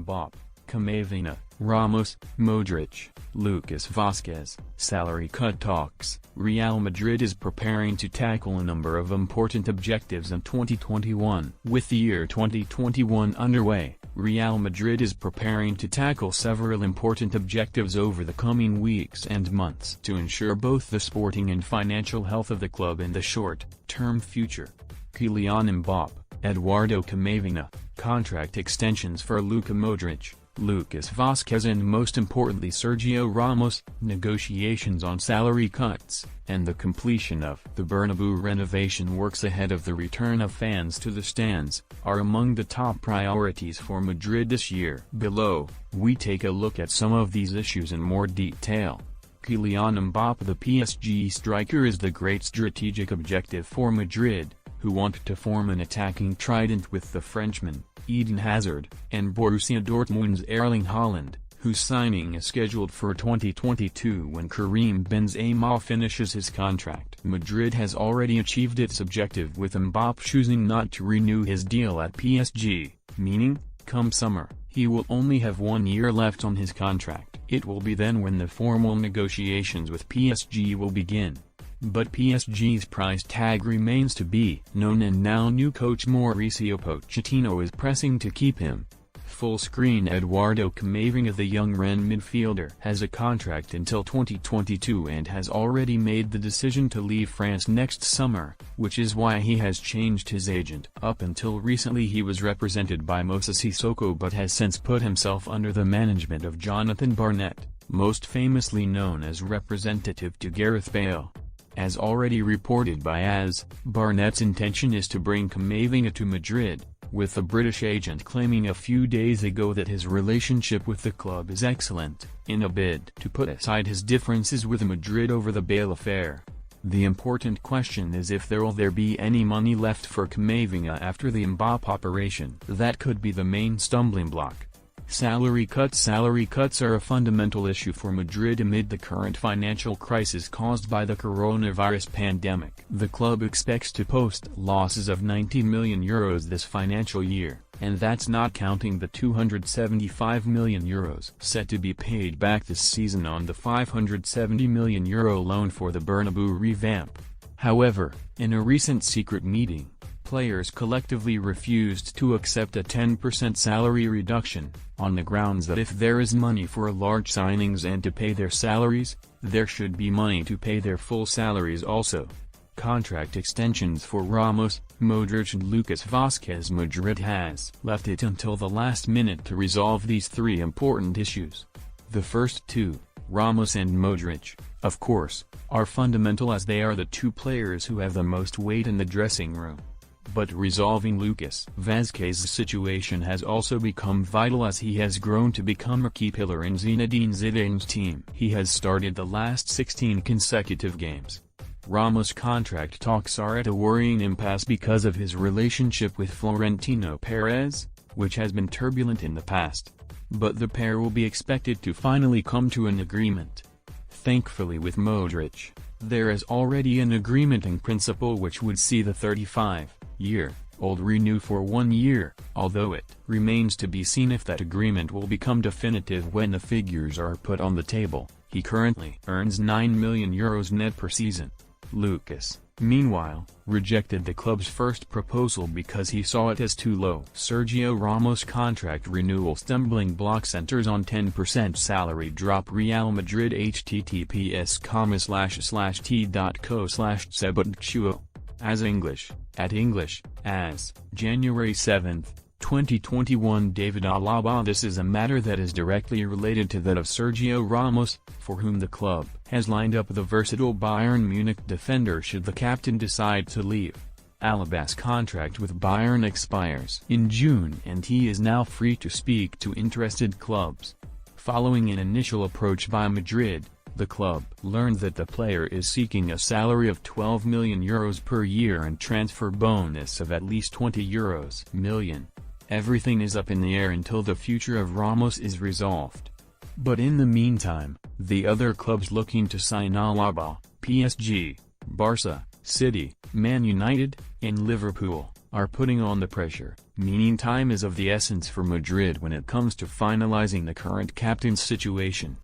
Mbappé, Camavinga, Ramos, Modric, Lucas Vázquez. Salary cut talks. Real Madrid is preparing to tackle a number of important objectives in 2021. With the year 2021 underway, Real Madrid is preparing to tackle several important objectives over the coming weeks and months to ensure both the sporting and financial health of the club in the short-term future. Kylian Mbappé, Eduardo Camavinga, contract extensions for Luka Modric, Lucas Vázquez and most importantly Sergio Ramos, negotiations on salary cuts, and the completion of the Bernabeu renovation works ahead of the return of fans to the stands, are among the top priorities for Madrid this year. Below, we take a look at some of these issues in more detail. Kylian Mbappé. The PSG striker is the great strategic objective for Madrid, who want to form an attacking trident with the Frenchman, Eden Hazard, and Borussia Dortmund's Erling Haaland, whose signing is scheduled for 2022 when Karim Benzema finishes his contract. Madrid has already achieved its objective with Mbappé choosing not to renew his deal at PSG, meaning, come summer, he will only have 1 year left on his contract. It will be then when the formal negotiations with PSG will begin. But PSG's price tag remains to be known and now new coach Mauricio Pochettino is pressing to keep him. Full screen. Eduardo Camavinga. The young Rennes midfielder has a contract until 2022 and has already made the decision to leave France next summer, which is why he has changed his agent. Up until recently he was represented by Moussa Sissoko but has since put himself under the management of Jonathan Barnett, most famously known as representative to Gareth Bale. As already reported by AS, Barnett's intention is to bring Camavinga to Madrid, with the British agent claiming a few days ago that his relationship with the club is excellent, in a bid to put aside his differences with Madrid over the Bale affair. The important question is if there will be any money left for Camavinga after the Mbappé operation. That could be the main stumbling block. Salary cuts. Salary cuts are a fundamental issue for Madrid amid the current financial crisis caused by the coronavirus pandemic. The club expects to post losses of €90 million this financial year, and that's not counting the €275 million set to be paid back this season on the €570 million loan for the Bernabeu revamp. However, in a recent secret meeting, players collectively refused to accept a 10% salary reduction, on the grounds that if there is money for large signings and to pay their salaries, there should be money to pay their full salaries also. Contract extensions for Ramos, Modric and Lucas Vázquez. Madrid has left it until the last minute to resolve these three important issues. The first two, Ramos and Modric, of course, are fundamental as they are the two players who have the most weight in the dressing room. But resolving Lucas Vázquez's situation has also become vital as he has grown to become a key pillar in Zinedine Zidane's team. He has started the last 16 consecutive games. Ramos' contract talks are at a worrying impasse because of his relationship with Florentino Perez, which has been turbulent in the past. But the pair will be expected to finally come to an agreement. Thankfully with Modric, there is already an agreement in principle which would see the 35-year-old renew for 1 year, although it remains to be seen if that agreement will become definitive when the figures are put on the table. He currently earns €9 million net per season. Lucas, meanwhile, rejected the club's first proposal because he saw it as too low. Sergio Ramos' contract renewal stumbling block centers on 10% salary drop. Real Madrid. https://t.co/cebotchuo. As January 7, 2021. David Alaba. This is a matter that is directly related to that of Sergio Ramos, for whom the club has lined up the versatile Bayern Munich defender should the captain decide to leave. Alaba's contract with Bayern expires in June and he is now free to speak to interested clubs. Following an initial approach by Madrid, the club learned that the player is seeking a salary of €12 million per year and transfer bonus of at least €20 million. Everything is up in the air until the future of Ramos is resolved. But in the meantime, the other clubs looking to sign Alaba, PSG, Barca, City, Man United, and Liverpool, are putting on the pressure, meaning time is of the essence for Madrid when it comes to finalizing the current captain's situation.